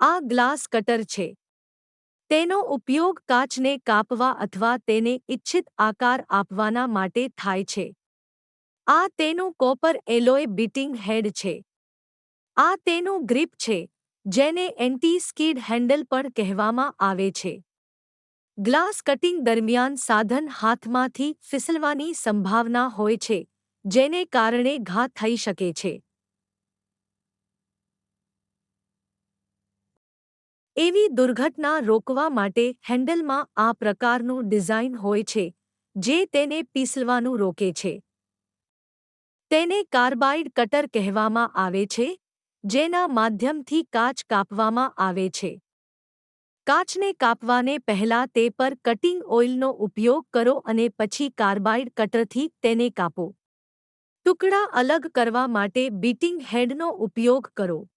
આ glass cutter છે. તેનો ઉપયોગ કાચને કાપવા અથવા તેને ઇચ્છિત આકાર આપવાના માટે થાય છે. આ તેનું કોપર એલોય બીટિંગ હેડ છે. આ તેનું ગ્રીપ છે, જેને એન્ટી-સ્કીડ હેન્ડલ પણ કહેવામાં આવે છે. ગ્લાસ કટિંગ દરમિયાન સાધન હાથમાંથી ફિસલવાની સંભાવના હોય છે, જેને કારણે ઘા થઈ શકે છે. એવી દુર્ઘટના રોકવા માટે હેન્ડલમાં આ પ્રકારનું ડિઝાઇન હોય છે, જે તેને પીસલવાનું રોકે છે. તેને કાર્બાઇડ કટર કહેવામાં આવે છે, જેના માધ્યમથી કાચ કાપવામાં આવે છે. કાચને કાપવાને પહેલા તે પર કટિંગ ઓઇલનો ઉપયોગ કરો અને પછી કાર્બાઇડ કટરથી તેને કાપો. ટુકડા અલગ કરવા માટે બીટિંગ હેડનો ઉપયોગ કરો.